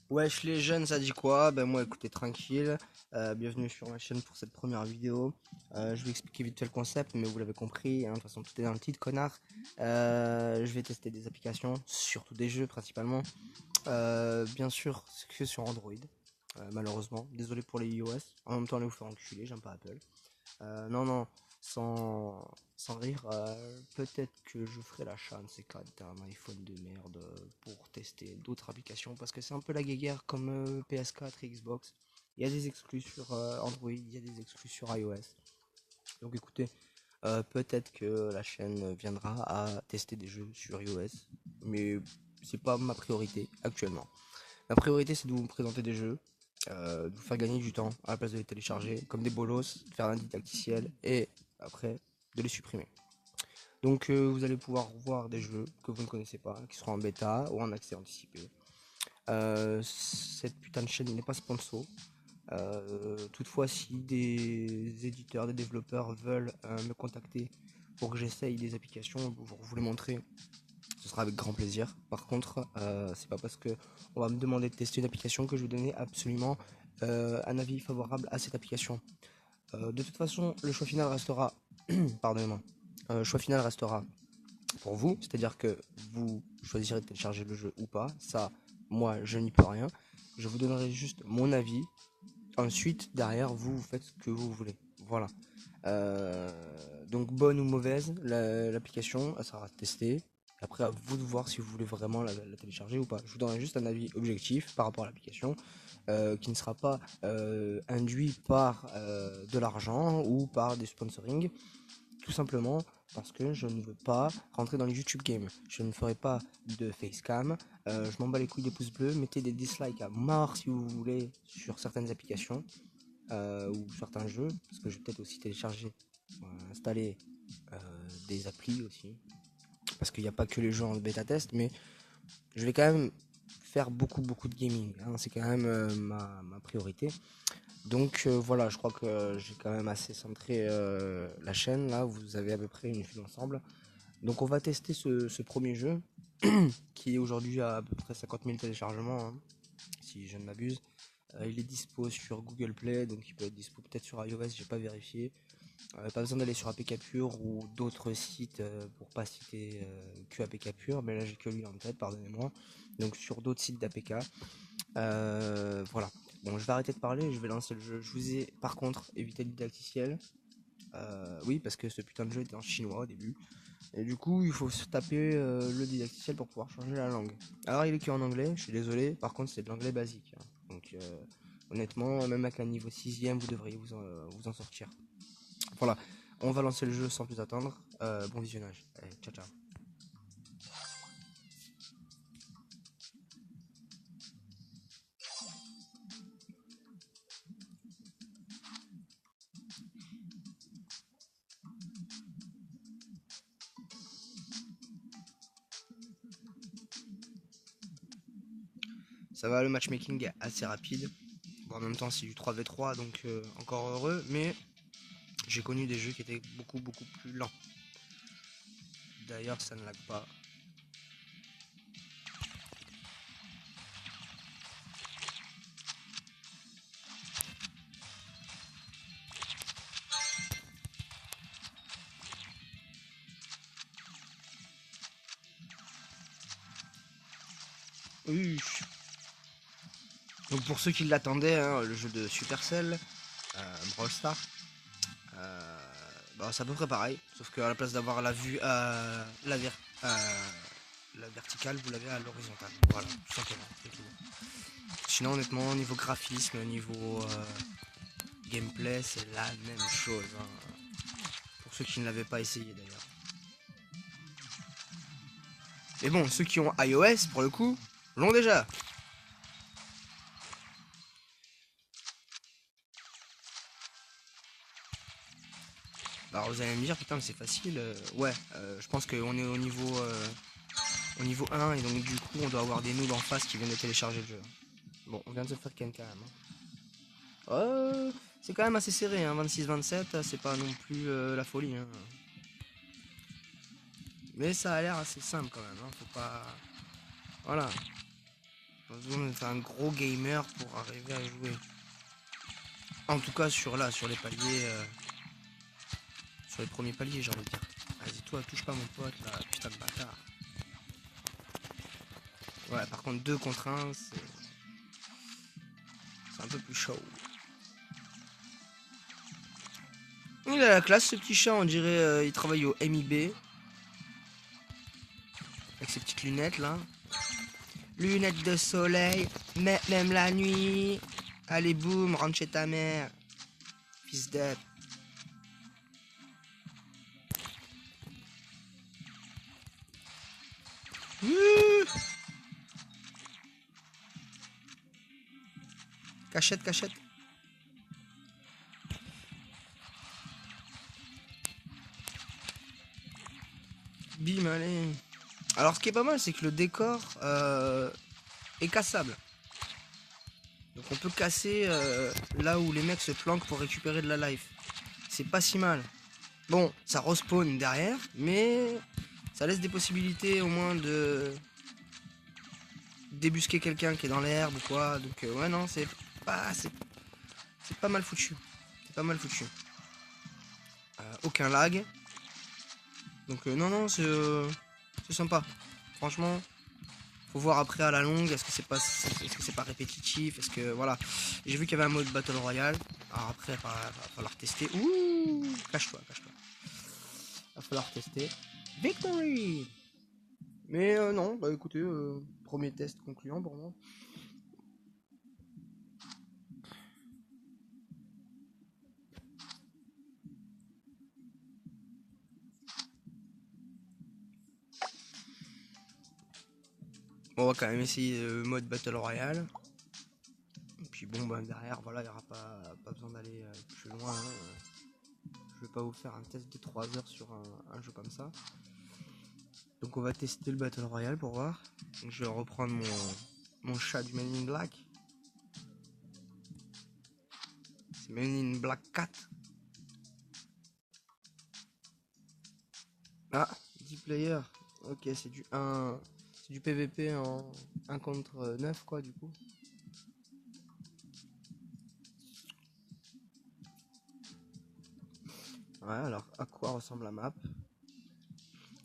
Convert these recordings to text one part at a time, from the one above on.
Wesh les jeunes, ça dit quoi? Ben moi écoutez tranquille, bienvenue sur ma chaîne pour cette première vidéo. Je vais expliquer vite fait le concept, mais vous l'avez compris, hein, de toute façon tout est dans le titre, connard. Je vais tester des applications, surtout des jeux principalement. Bien sûr, c'est que sur Android, malheureusement. Désolé pour les iOS, en même temps allez vous faire enculer, j'aime pas Apple. Non, non, sans rire, peut-être que je ferai l'achat de ces cas d'un iPhone de merde pour tester d'autres applications parce que c'est un peu la guéguerre comme PS4 et Xbox. Il y a des exclus sur Android, il y a des exclus sur iOS. Donc écoutez, peut-être que la chaîne viendra à tester des jeux sur iOS, mais c'est pas ma priorité actuellement. Ma priorité c'est de vous présenter des jeux, de vous faire gagner du temps à la place de les télécharger, comme des bolos, de faire un didacticiel et après de les supprimer. Donc vous allez pouvoir voir des jeux que vous ne connaissez pas, qui seront en bêta ou en accès anticipé. Cette putain de chaîne n'est pas sponsor. Toutefois, si des éditeurs, des développeurs veulent me contacter pour que j'essaye des applications, pour vous les montrer, ce sera avec grand plaisir. Par contre, c'est pas parce que on va me demander de tester une application que je vais donner absolument un avis favorable à cette application. De toute façon, le choix final restera, pardonnez-moi, le choix final restera pour vous, c'est-à-dire que vous choisirez de télécharger le jeu ou pas. Ça, moi, je n'y peux rien. Je vous donnerai juste mon avis. Ensuite, derrière, vous faites ce que vous voulez. Voilà. Euh, donc bonne ou mauvaise, l'application elle sera testée. Après à vous de voir si vous voulez vraiment la télécharger ou pas. Je vous donnerai juste un avis objectif par rapport à l'application qui ne sera pas induit par de l'argent ou par des sponsoring. Tout simplement parce que je ne veux pas rentrer dans les YouTube Games. Je ne ferai pas de facecam. Je m'en bats les couilles des pouces bleus. Mettez des dislikes à mort si vous voulez sur certaines applications ou certains jeux, parce que je vais peut-être aussi télécharger, installer des applis aussi, parce qu'il n'y a pas que les jeux en bêta test, mais je vais quand même faire beaucoup de gaming, hein, c'est quand même ma priorité. Donc voilà, je crois que j'ai quand même assez centré la chaîne, là vous avez à peu près une vue d'ensemble. Donc on va tester ce premier jeu, qui est aujourd'hui à peu près 50 000 téléchargements, hein, si je ne m'abuse. Il est dispo sur Google Play, donc il peut être dispo peut-être sur iOS, j'ai pas vérifié. Pas besoin d'aller sur APK Pure ou d'autres sites pour pas citer que APK Pure, mais là j'ai que lui en tête, pardonnez-moi. Donc sur d'autres sites d'APK. Voilà. Bon, je vais arrêter de parler, je vais lancer le jeu. Je vous ai par contre évité le didacticiel. Oui, parce que ce putain de jeu était en chinois au début. Et du coup, il faut se taper le didacticiel pour pouvoir changer la langue. Alors, il est que en anglais, je suis désolé. Par contre, c'est de l'anglais basique, hein. Donc, honnêtement, même avec un niveau 6ème, vous devriez vous en sortir. Voilà, on va lancer le jeu sans plus attendre. Bon visionnage. Allez, ciao ciao. Ça va, le matchmaking est assez rapide. Bon, en même temps, c'est du 3v3, donc encore heureux. Mais j'ai connu des jeux qui étaient beaucoup plus lents. D'ailleurs, ça ne lag pas. Oui. Donc pour ceux qui l'attendaient, hein, le jeu de Supercell, Brawl Stars, bah, c'est à peu près pareil, sauf qu'à la place d'avoir la vue la verticale, vous l'avez à l'horizontale. Voilà, tout simplement. C'est tout. Sinon, honnêtement, au niveau graphisme, au niveau gameplay, c'est la même chose, hein. Pour ceux qui ne l'avaient pas essayé d'ailleurs. Mais bon, ceux qui ont iOS, pour le coup, l'ont déjà. Alors vous allez me dire, putain, mais c'est facile. Ouais, je pense qu'on est au niveau 1 et donc du coup, on doit avoir des noobs en face qui viennent de télécharger le jeu. Bon, on vient de se faire ken quand même, hein. C'est quand même assez serré, hein, 26-27, c'est pas non plus la folie, hein. Mais ça a l'air assez simple quand même, hein, faut pas... Voilà. Pas besoin d'être un gros gamer pour arriver à jouer. En tout cas sur les paliers. Sur les premiers paliers, j'ai envie de dire. Vas-y toi, touche pas mon pote là, putain de bâtard. Ouais, par contre 2 contre 1, c'est un peu plus chaud. Il a la classe ce petit chat, on dirait il travaille au MIB. Avec ses petites lunettes là. Lunettes de soleil, même la nuit. Allez boum, rentre chez ta mère. Fils d'up. Cachette, cachette. Bim, allez. Alors ce qui est pas mal, c'est que le décor est cassable. Donc on peut casser là où les mecs se planquent pour récupérer de la life. C'est pas si mal. Bon, ça respawn derrière, mais ça laisse des possibilités au moins de débusquer quelqu'un qui est dans l'herbe ou quoi. Donc ouais non, c'est pas mal foutu. C'est pas mal foutu. Aucun lag. Donc non non, c'est sympa. Franchement, faut voir après à la longue, est-ce que c'est pas répétitif, est-ce que voilà. J'ai vu qu'il y avait un mode Battle Royale. Alors après, il va falloir tester. Ouh, cache-toi, cache-toi. Va falloir tester. Victory. Mais non, bah écoutez, premier test concluant pour moi. Bon, on va quand même essayer le mode Battle Royale. Et puis bon, bah derrière, voilà, il n'y aura pas besoin d'aller plus loin. Hein. Je vais pas vous faire un test de 3 heures sur un jeu comme ça. Donc on va tester le Battle Royale pour voir. Donc, je vais reprendre mon chat du Men in Black. C'est Men in Black 4. Ah, 10 players. Ok, c'est du 1. C'est du PVP en 1 contre 9 quoi du coup. Ouais, alors à quoi ressemble la map?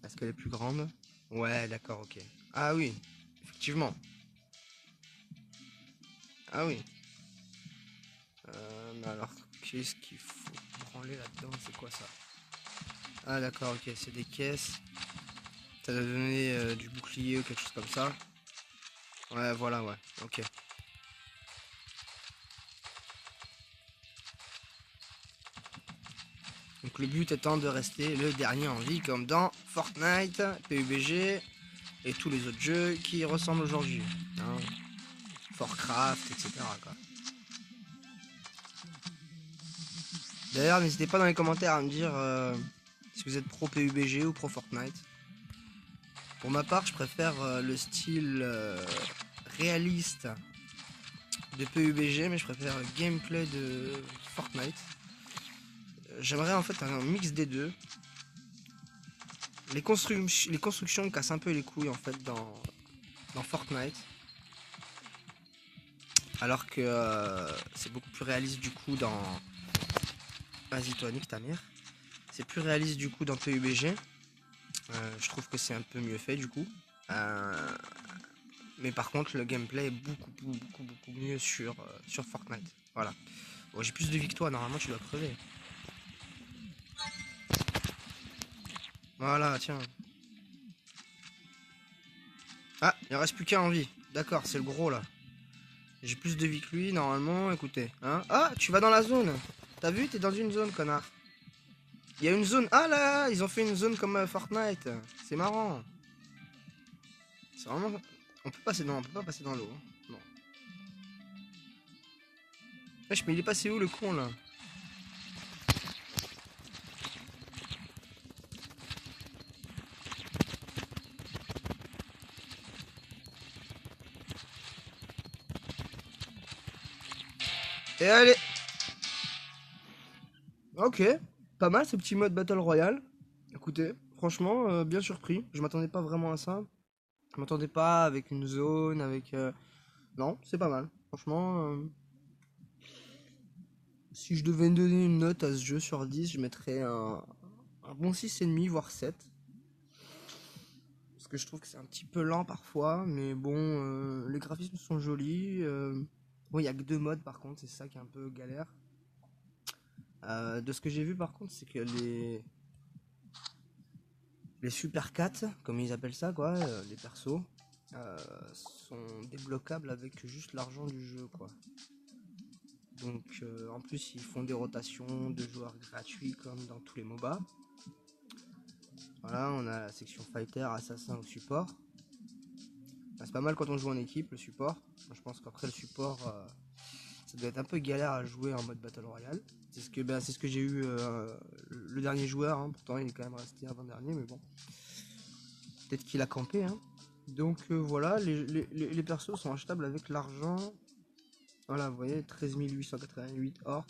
Est-ce qu'elle est plus grande? Ouais, d'accord, ok. Ah oui, effectivement. Ah oui. Mais alors, qu'est-ce qu'il faut branler là-dedans? C'est quoi ça? Ah d'accord, ok, c'est des caisses. Ça doit donner du bouclier ou quelque chose comme ça. Ouais, voilà, ouais, ok. Donc le but étant de rester le dernier en vie comme dans Fortnite, PUBG et tous les autres jeux qui ressemblent aujourd'hui. Hein. Forcraft, etc. quoi. D'ailleurs, n'hésitez pas dans les commentaires à me dire si vous êtes pro PUBG ou pro Fortnite. Pour ma part, je préfère le style réaliste de PUBG, mais je préfère le gameplay de Fortnite. J'aimerais en fait un mix des deux. Les constructions me cassent un peu les couilles en fait dans Fortnite. Alors que c'est beaucoup plus réaliste du coup dans... Vas-y toi, nique ta mère. C'est plus réaliste du coup dans PUBG. Je trouve que c'est un peu mieux fait du coup. Mais par contre le gameplay est beaucoup mieux sur Fortnite. Voilà. Bon, j'ai plus de vie que toi, normalement tu dois crever. Voilà, tiens. Ah, il en reste plus qu'un en vie. D'accord, c'est le gros là. J'ai plus de vie que lui, normalement, écoutez. Hein. Ah, tu vas dans la zone. T'as vu, t'es dans une zone, connard. Il y a une zone. Ah là, ils ont fait une zone comme Fortnite. C'est marrant. C'est vraiment... On peut passer... Non, on peut pas passer dans l'eau. Hein. Non. Wesh, mais il est passé où le con là? Et allez. Ok, pas mal ce petit mode Battle Royale. Écoutez, franchement, bien surpris. Je m'attendais pas vraiment à ça. Je m'attendais pas avec une zone, avec Non, c'est pas mal. Franchement, si je devais donner une note à ce jeu sur 10, je mettrais un bon 6,5 voire 7. Parce que je trouve que c'est un petit peu lent parfois, mais bon, les graphismes sont jolis. Bon, il n'y a que 2 modes par contre, c'est ça qui est un peu galère. De ce que j'ai vu par contre, c'est que les Super 4, comme ils appellent ça, quoi, les persos, euh, sont débloquables avec juste l'argent du jeu, quoi. Donc en plus, ils font des rotations de joueurs gratuits comme dans tous les MOBA. Voilà, on a la section fighter, assassin ou support. C'est pas mal quand on joue en équipe, le support. Je pense qu'après le support, ça doit être un peu galère à jouer en mode Battle Royale. C'est ce que j'ai eu le dernier joueur, hein. Pourtant il est quand même resté avant-dernier, mais bon. Peut-être qu'il a campé, hein. Donc voilà, les persos sont achetables avec l'argent. Voilà, vous voyez, 13 888 or.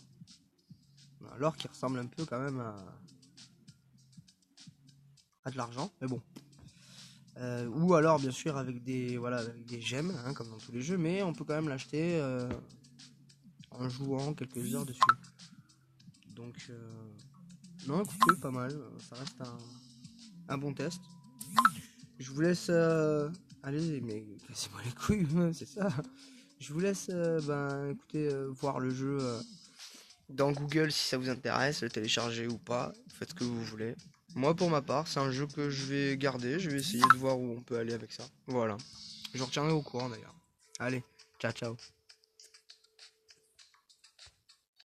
L'or qui ressemble un peu quand même à de l'argent, mais bon. Ou alors bien sûr avec des, voilà, avec des gemmes, hein, comme dans tous les jeux, mais on peut quand même l'acheter en jouant quelques heures dessus. Donc non, écoutez, pas mal, ça reste un bon test. Je vous laisse allez, mais cassez-moi les couilles, c'est ça. Je vous laisse écoutez, voir le jeu dans Google si ça vous intéresse, le télécharger ou pas, faites ce que vous voulez. Moi pour ma part, c'est un jeu que je vais garder, je vais essayer de voir où on peut aller avec ça. Voilà. Je vous retiendrai au courant d'ailleurs. Allez, ciao ciao.